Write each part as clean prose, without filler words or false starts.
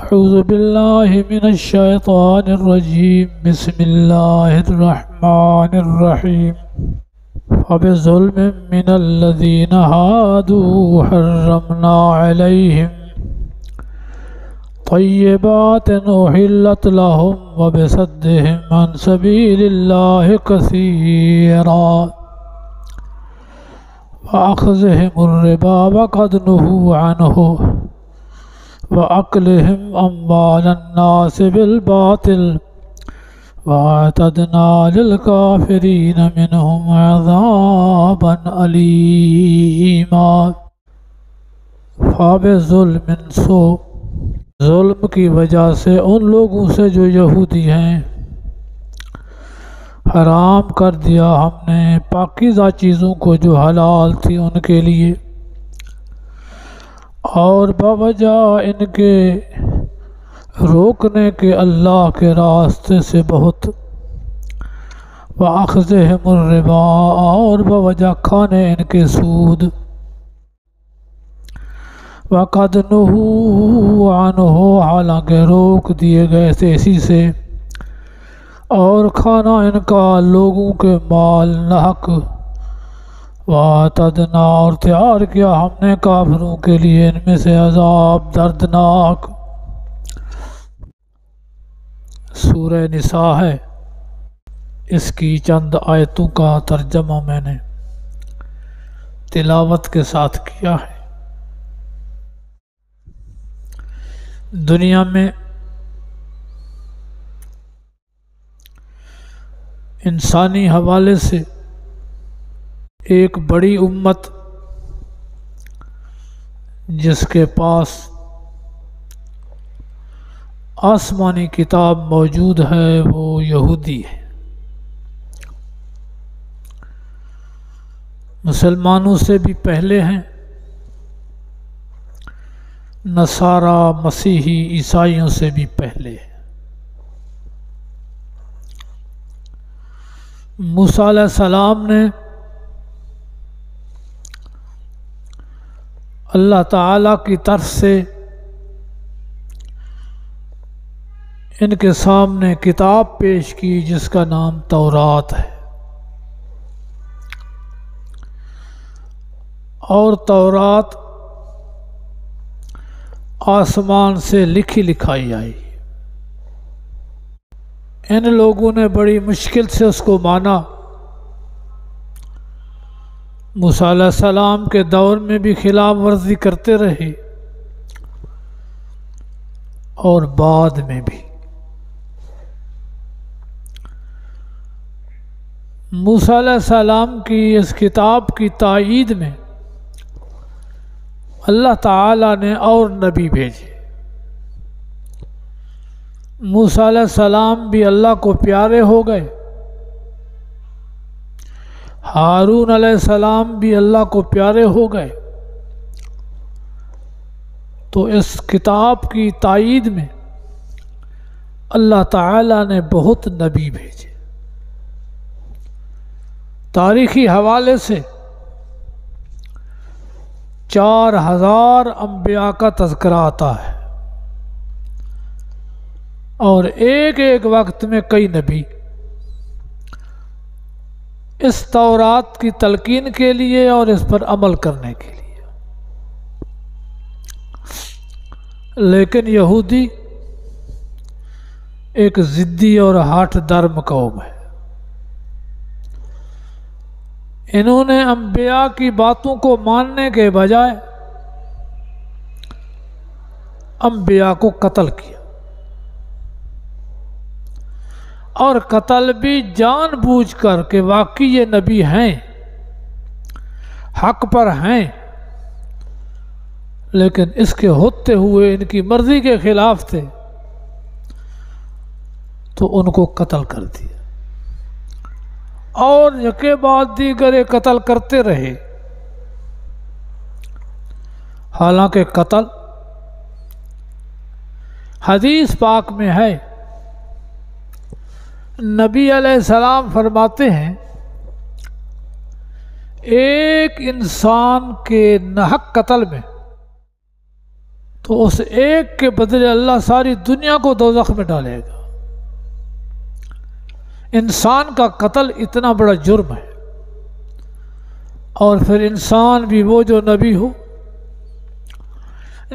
أعوذ بالله من الشيطان الرجيم بسم الله الرحمن الرحيم فبظلم من الذين هادوا حرمنا عليهم طيبات أحلت لهم وبصدهم عن سبيل الله كثيرا وأخذهم الربا وقد نهوا عنه وأكلهم أموال الناس بالباطل وأعتدنا للكافرين منهم عذابا أليما فبظلم سو ظلم کی وجہ سے ان لوگوں سے جو یہودی ہیں حرام کر دیا ہم نے پاکیزہ چیزوں کو جو حلال تھی ان کے لیے، اور بوجہ ان کے روکنے کے اللہ کے راستے سے بہت، وَأَخْذِهِمُ الرِّبَا اور بوجہ کھانے ان کے سود، وَقَدْ نُهُوا عَنْهُ حالانکہ روک دیے گئے تھے اسی سے، اور کھانا ان کا لوگوں کے مال ناحق، وَأَعْتَدْنَا اور تیار کیا ہم نے کافروں کے لیے ان میں سے عذاب دردناک۔ سورہ نساء ہے، اس کی چند آیتوں کا ترجمہ میں نے تلاوت کے ساتھ کیا ہے۔ دنیا میں انسانی حوالے سے ایک بڑی امت جس کے پاس آسمانی کتاب موجود ہے وہ یہودی ہے۔ مسلمانوں سے بھی پہلے ہیں، نصارہ مسیحی عیسائیوں سے بھی پہلے ہیں۔ موسیٰ علیہ السلام نے اللہ تعالیٰ کی طرف سے ان کے سامنے کتاب پیش کی جس کا نام تورات ہے، اور تورات آسمان سے لکھی لکھائی آئی۔ ان لوگوں نے بڑی مشکل سے اس کو مانا۔ موسیٰ علیہ السلام کے دور میں بھی خلاف ورزی کرتے رہے اور بعد میں بھی۔ موسیٰ علیہ السلام کی اس کتاب کی تائید میں اللہ تعالیٰ نے اور نبی بھیجے۔ موسیٰ علیہ السلام بھی اللہ کو پیارے ہو گئے، ہارون علیہ السلام بھی اللہ کو پیارے ہو گئے، تو اس کتاب کی تائید میں اللہ تعالیٰ نے بہت نبی بھیجے۔ تاریخی حوالے سے 4000 انبیاء کا تذکرہ آتا ہے، اور ایک ایک وقت میں کئی نبی اس تورات کی تلقین کے لیے اور اس پر عمل کرنے کے لیے۔ لیکن یہودی ایک ضدی اور ہاٹھ درم قوم ہے۔ انہوں نے انبیاء کی باتوں کو ماننے کے بجائے انبیاء کو قتل کیا، اور قتل بھی جان بوجھ کر کہ واقعی یہ نبی ہیں، حق پر ہیں، لیکن اس کے ہوتے ہوئے ان کی مرضی کے خلاف تھے تو ان کو قتل کر دیا، اور یکے بعد دیگر قتل کرتے رہے۔ حالانکہ قتل حدیث پاک میں ہے، نبی علیہ السلام فرماتے ہیں ایک انسان کے ناحق قتل میں تو اس ایک کے بدلے اللہ ساری دنیا کو دوزخ میں ڈالے گا۔ انسان کا قتل اتنا بڑا جرم ہے، اور پھر انسان بھی وہ جو نبی ہو،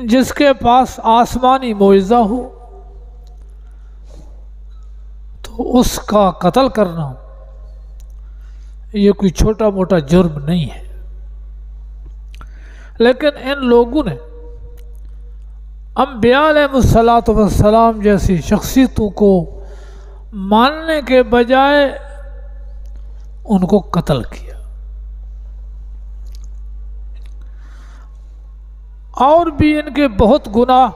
جس کے پاس آسمانی معجزہ ہو، تو اس کا قتل کرنا یہ کوئی چھوٹا موٹا جرم نہیں ہے۔ لیکن ان لوگوں نے انبیاء علیہ السلام جیسی شخصیتوں کو ماننے کے بجائے ان کو قتل کیا۔ اور بھی ان کے بہت گناہ،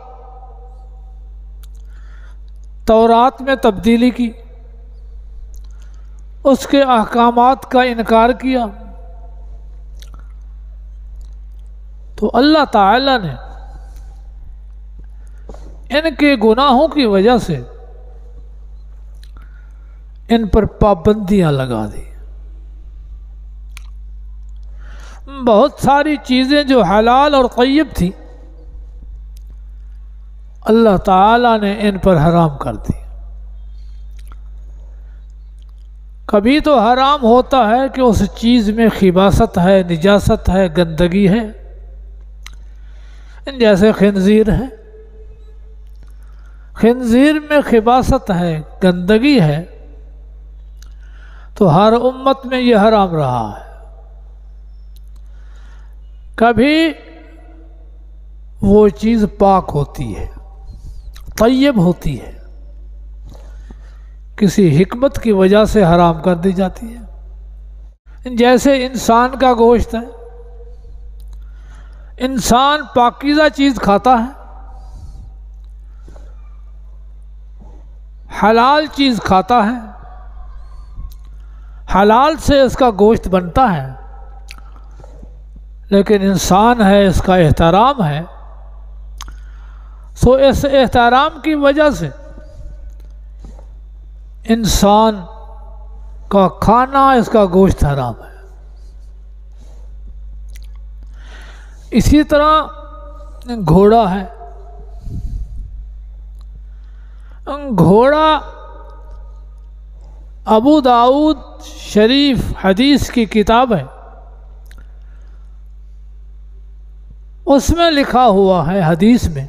تورات میں تبدیلی کی، اس کے احکامات کا انکار کیا، تو اللہ تعالی نے ان کے گناہوں کی وجہ سے ان پر پابندیاں لگا دی۔ بہت ساری چیزیں جو حلال اور طیب تھی اللہ تعالی نے ان پر حرام کر دی۔ کبھی تو حرام ہوتا ہے کہ اس چیز میں خباثت ہے، نجاست ہے، گندگی ہے، جیسے خنزیر ہے۔ خنزیر میں خباثت ہے، گندگی ہے، تو ہر امت میں یہ حرام رہا ہے۔ کبھی وہ چیز پاک ہوتی ہے، طیب ہوتی ہے، کسی حکمت کی وجہ سے حرام کر دی جاتی ہے، جیسے انسان کا گوشت ہے۔ انسان پاکیزہ چیز کھاتا ہے، حلال چیز کھتا ہے، حلال سے اس کا گوشت بنتا ہے، لیکن انسان ہے، اس کا احترام ہے، سو اس احترام کی وجہ سے انسان کا کھانا، اس کا گوشت حرام ہے۔ اسی طرح گھوڑا ہے۔ گھوڑا ابو داؤد شریف حدیث کی کتاب ہے، اس میں لکھا ہوا ہے، حدیث میں،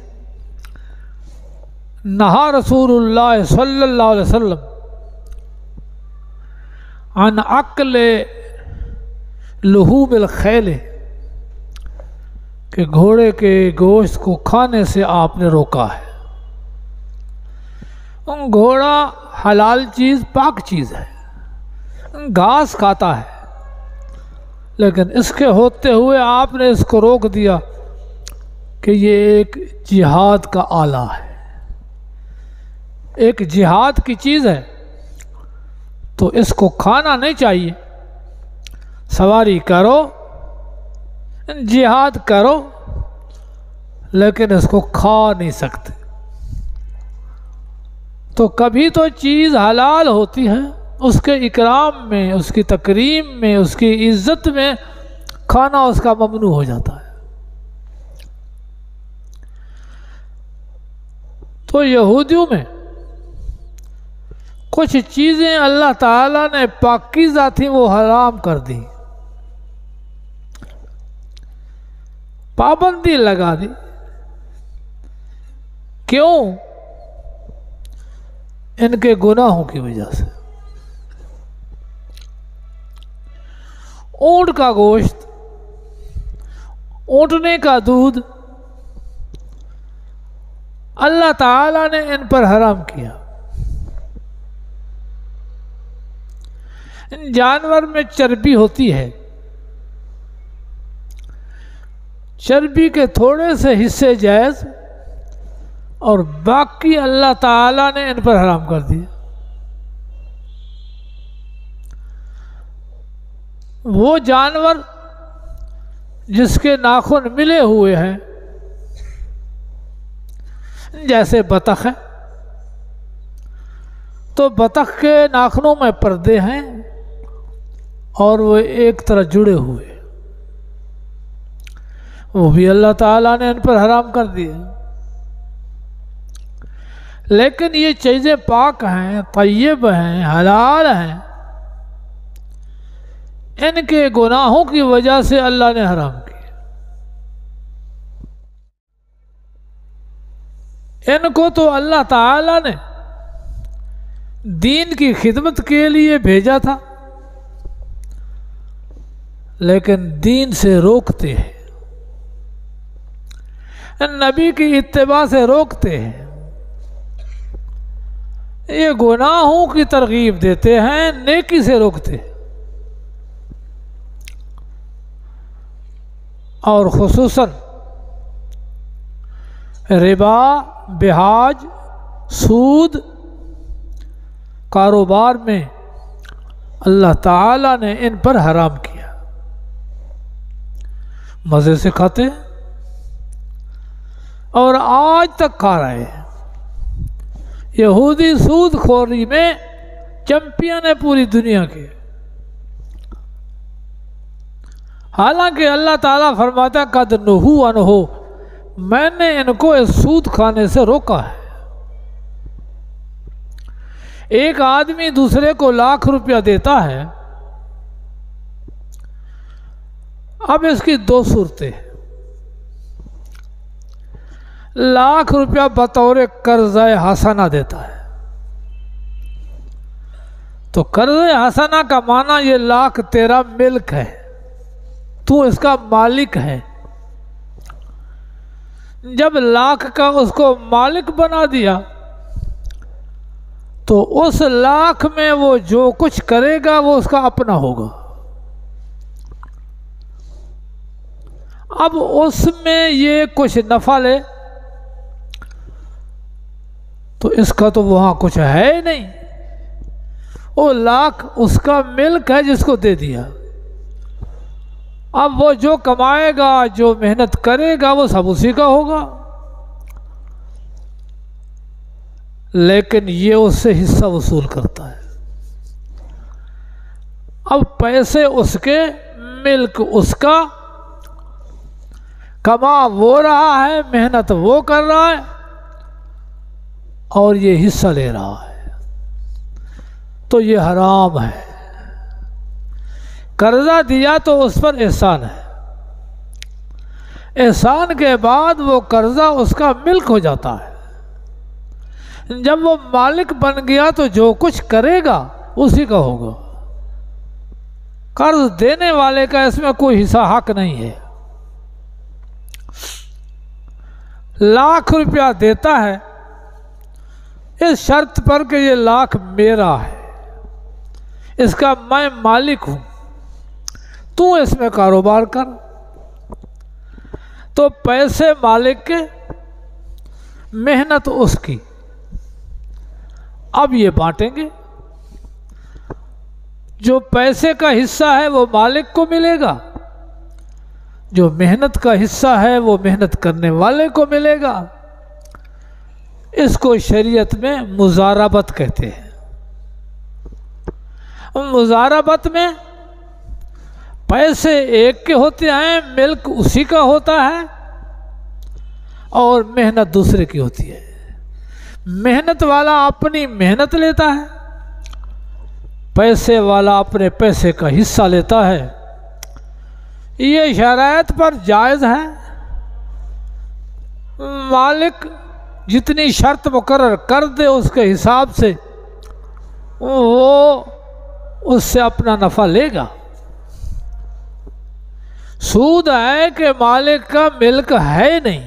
نہا رسول اللہ صلی اللہ علیہ وسلم عن اکل لحوم الخیل، کہ گھوڑے کے گوشت کو کھانے سے آپ نے روکا ہے۔ گھوڑا حلال چیز، پاک چیز ہے، گھاس کھاتا ہے، لیکن اس کے ہوتے ہوئے آپ نے اس کو روک دیا کہ یہ ایک جہاد کا آلہ ہے، ایک جہاد کی چیز ہے، تو اس کو کھانا نہیں چاہیے۔ سواری کرو، جہاد کرو، لیکن اس کو کھا نہیں سکتے۔ تو کبھی تو چیز حلال ہوتی ہے، اس کے اکرام میں، اس کی تکریم میں، اس کی عزت میں کھانا اس کا ممنوع ہو جاتا ہے۔ تو یہودیوں میں کچھ چیزیں اللہ تعالیٰ نے پاکیزہ تھیں، وہ حرام کر دی، پابندی لگا دی۔ کیوں؟ ان کے گناہوں کی وجہ سے۔ اونٹ کا گوشت، اونٹنے کا دودھ اللہ تعالیٰ نے ان پر حرام کیا۔ ان جانور میں چربی ہوتی ہے، چربی کے تھوڑے سے حصے جائز، اور باقی اللہ تعالیٰ نے ان پر حرام کر دیا۔ وہ جانور جس کے ناخن ملے ہوئے ہیں، جیسے بطخ ہے، تو بطخ کے ناخنوں میں پردے ہیں اور وہ ایک طرح جڑے ہوئے، وہ بھی اللہ تعالیٰ نے ان پر حرام کر دیے۔ لیکن یہ چیزیں پاک ہیں، طیب ہیں، حلال ہیں، ان کے گناہوں کی وجہ سے اللہ نے حرام کی۔ ان کو تو اللہ تعالی نے دین کی خدمت کے لیے بھیجا تھا، لیکن دین سے روکتے ہیں، نبی کی اتباع سے روکتے ہیں، یہ گناہوں کی ترغیب دیتے ہیں، نیکی سے روکتے ہیں۔ اور خصوصاً ربا، بہاج، سود کاروبار میں اللہ تعالیٰ نے ان پر حرام کیا۔ مزے سے کھاتے ہیں اور آج تک کھا رہے ہیں۔ یہودی سود خوری میں چمپئن ہے پوری دنیا کے، حالانکہ اللہ تعالیٰ فرماتا ہے قد نہوا عنہ، میں نے ان کو اس سود کھانے سے روکا ہے۔ ایک آدمی دوسرے کو ₹1,00,000 دیتا ہے، اب اس کی دو صورتیں، ₹1,00,000 بطور قرضہ حسنہ دیتا ہے، تو قرضہ حسنہ کا معنی یہ 1,00,000 تیرا ملک ہے، تو اس کا مالک ہے۔ جب 1,00,000 کا اس کو مالک بنا دیا تو اس 1,00,000 میں وہ جو کچھ کرے گا وہ اس کا اپنا ہوگا۔ اب اس میں یہ کچھ نفع لے تو اس کا تو وہاں کچھ ہے ہی نہیں، وہ 1,00,000 اس کا ملک ہے جس کو دے دیا۔ اب وہ جو کمائے گا، جو محنت کرے گا، وہ سب اسی کا ہوگا، لیکن یہ اس سے حصہ وصول کرتا ہے۔ اب پیسے اس کے، ملک اس کا، کما وہ رہا ہے، محنت وہ کر رہا ہے، اور یہ حصہ لے رہا ہے، تو یہ حرام ہے۔ قرضہ دیا تو اس پر احسان ہے، احسان کے بعد وہ قرضہ اس کا ملک ہو جاتا ہے۔ جب وہ مالک بن گیا تو جو کچھ کرے گا اسی کا ہوگا، قرض دینے والے کا اس میں کوئی حصہ حق نہیں ہے۔ ₹1,00,000 دیتا ہے اس شرط پر کہ یہ 1,00,000 میرا ہے، اس کا میں مالک ہوں، تو اس میں کاروبار کر۔ تو پیسے مالک کے، محنت اس کی، اب یہ بانٹیں گے۔ جو پیسے کا حصہ ہے وہ مالک کو ملے گا، جو محنت کا حصہ ہے وہ محنت کرنے والے کو ملے گا۔ اس کو شریعت میں مضاربت کہتے ہیں۔ مضاربت میں پیسے ایک کے ہوتے ہیں، ملک اسی کا ہوتا ہے، اور محنت دوسرے کی ہوتی ہے۔ محنت والا اپنی محنت لیتا ہے، پیسے والا اپنے پیسے کا حصہ لیتا ہے۔ یہ شرائط پر جائز ہے، مالک جتنی شرط مقرر کر دے اس کے حساب سے وہ اس سے اپنا نفع لے گا۔ سود ہے کہ مالک کا ملک ہے نہیں،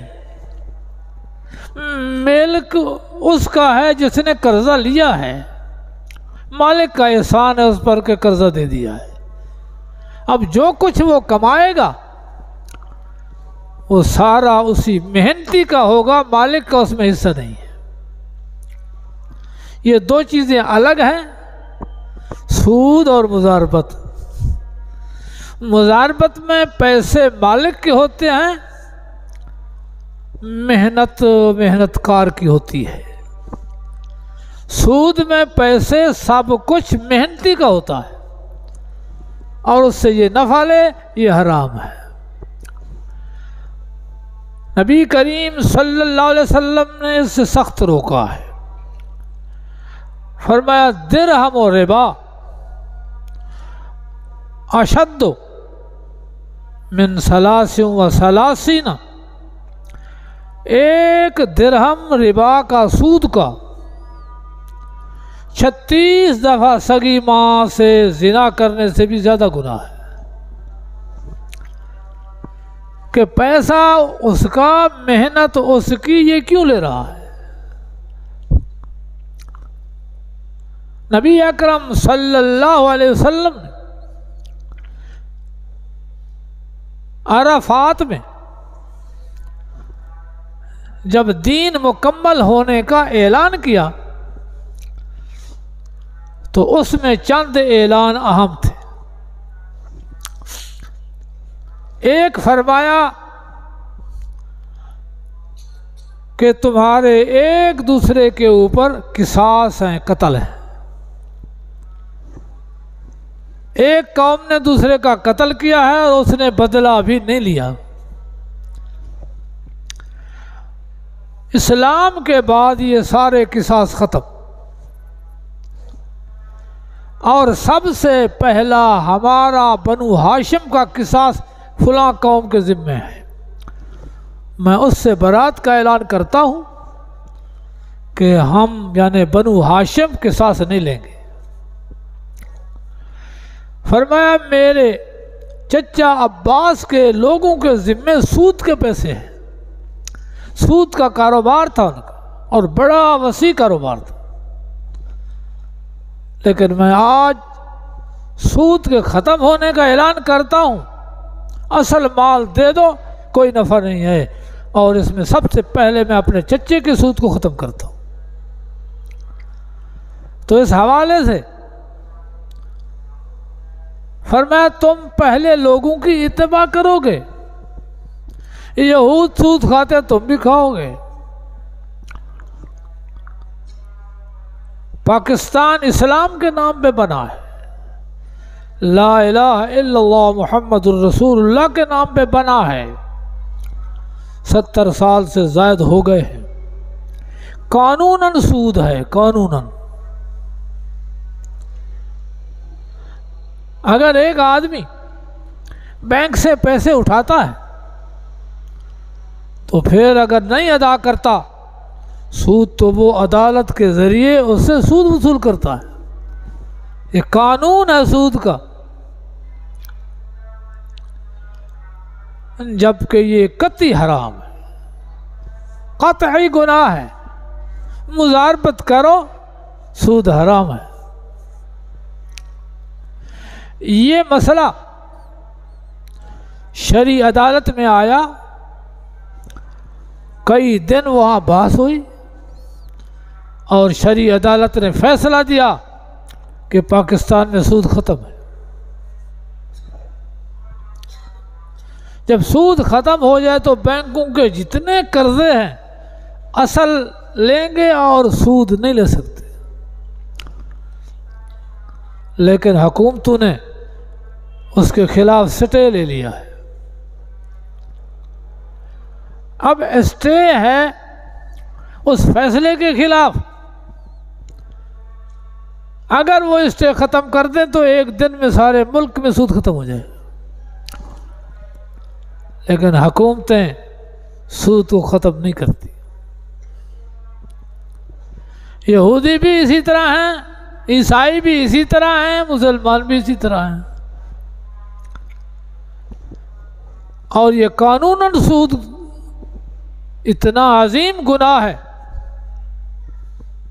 ملک اس کا ہے جس نے قرضہ لیا ہے، مالک کا احسان ہے اس پر کہ قرضہ دے دیا ہے۔ اب جو کچھ وہ کمائے گا وہ سارا اسی محنتی کا ہوگا، مالک کا اس میں حصہ نہیں ہے۔ یہ دو چیزیں الگ ہیں، سود اور مضاربت۔ مضاربت میں پیسے مالک کے ہوتے ہیں، محنت کار کی ہوتی ہے۔ سود میں پیسے سب کچھ محنتی کا ہوتا ہے، اور اس سے یہ نفع لے، یہ حرام ہے۔ نبی کریم صلی اللہ علیہ وسلم نے اس سے سخت روکا ہے۔ فرمایا درہم و ربا اشد من 33 ایک درہم ربا کا سود کا 36 دفعہ سگی ماں سے زنا کرنے سے بھی زیادہ گناہ ہے۔ کہ پیسہ اس کا، محنت اس کی، یہ کیوں لے رہا ہے؟ نبی اکرم صلی اللہ علیہ وسلم نے عرفات میں جب دین مکمل ہونے کا اعلان کیا تو اس میں چند اعلان اہم تھے۔ ایک فرمایا کہ تمہارے ایک دوسرے کے اوپر قصاص ہیں، قتل ہے۔ ایک قوم نے دوسرے کا قتل کیا ہے اور اس نے بدلہ بھی نہیں لیا۔ اسلام کے بعد یہ سارے قصاص ختم، اور سب سے پہلا ہمارا بنو ہاشم کا قصاص فلاں قوم کے ذمہ ہے۔ میں اس سے برات کا اعلان کرتا ہوں کہ ہم یعنی بنو ہاشم قصاص نہیں لیں گے۔ فرمایا میرے چچا عباس کے لوگوں کے ذمے سود کے پیسے ہیں، سود کا کاروبار تھا ان کا، اور بڑا وسیع کاروبار تھا، لیکن میں آج سود کے ختم ہونے کا اعلان کرتا ہوں، اصل مال دے دو، کوئی نفع نہیں ہے، اور اس میں سب سے پہلے میں اپنے چچے کے سود کو ختم کرتا ہوں۔ تو اس حوالے سے فرمایا تم پہلے لوگوں کی اتباع کرو گے، یہود سود کھاتے تم بھی کھاؤ گے۔ پاکستان اسلام کے نام پہ بنا ہے، لا الہ الا اللہ محمد الرسول اللہ کے نام پہ بنا ہے، 70 سال سے زائد ہو گئے ہیں، قانوناً سود ہے، قانوناً۔ اگر ایک آدمی بینک سے پیسے اٹھاتا ہے تو پھر اگر نہیں ادا کرتا سود، تو وہ عدالت کے ذریعے اس سے سود وصول کرتا ہے، یہ قانون ہے سود کا، جبکہ یہ قطعی حرام ہے، قطعی گناہ ہے۔ مضاربت کرو، سود حرام ہے۔ یہ مسئلہ شرعی عدالت میں آیا، کئی دن وہاں بحث ہوئی، اور شرعی عدالت نے فیصلہ دیا کہ پاکستان میں سود ختم ہے۔ جب سود ختم ہو جائے تو بینکوں کے جتنے قرضے ہیں اصل لیں گے اور سود نہیں لے سکتے، لیکن حکومتوں نے اس کے خلاف سٹے لے لیا ہے۔ اب اسٹے ہے اس فیصلے کے خلاف، اگر وہ اسٹے ختم کر دیں تو ایک دن میں سارے ملک میں سود ختم ہو جائے، لیکن حکومتیں سود کو ختم نہیں کرتی۔ یہودی بھی اسی طرح ہیں، عیسائی بھی اسی طرح ہیں، مسلمان بھی اسی طرح ہیں، اور یہ قانوناً سود اتنا عظیم گناہ ہے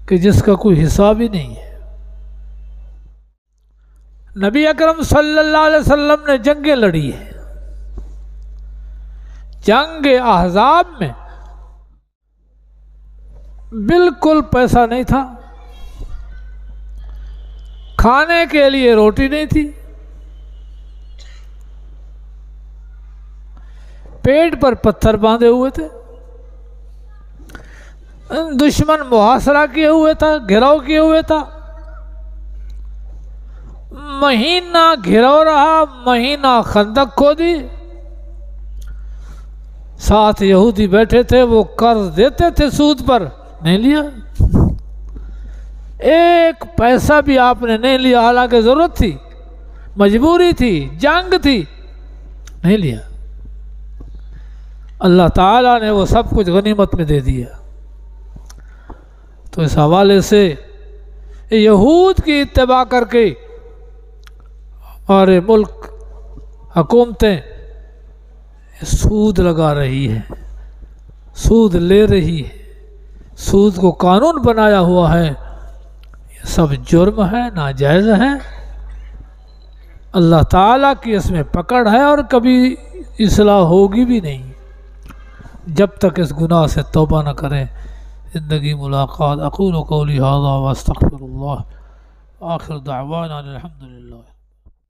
کہ جس کا کوئی حساب ہی نہیں ہے۔ نبی اکرم صلی اللہ علیہ وسلم نے جنگیں لڑی ہیں۔ جنگ احزاب میں بالکل پیسہ نہیں تھا، کھانے کے لیے روٹی نہیں تھی، پیٹ پر پتھر باندھے ہوئے تھے، دشمن محاصرہ کیے ہوئے تھا، گھیراؤ کیے ہوئے تھا، مہینہ گھیراؤ رہا، مہینہ خندق کھودی، ساتھ یہودی بیٹھے تھے، وہ قرض دیتے تھے سود پر، نہیں لیا، ایک پیسہ بھی آپ نے نہیں لیا، حالانکہ ضرورت تھی، مجبوری تھی، جنگ تھی، نہیں لیا۔ اللہ تعالیٰ نے وہ سب کچھ غنیمت میں دے دیا۔ تو اس حوالے سے یہود کی اتباع کر کے ہمارے ملک حکومتیں سود لگا رہی ہیں، سود لے رہی ہے، سود کو قانون بنایا ہوا ہے، یہ سب جرم ہے، ناجائز ہے۔ اللہ تعالیٰ کی اس میں پکڑ ہے اور کبھی اصلاح ہوگی بھی نہیں جب تک اس گناہ سے توبہ نہ کریں۔ زندگی ملاقات۔ اقول قولی ھذا واستغفر اللہ، آخر دعوانا الحمدللہ۔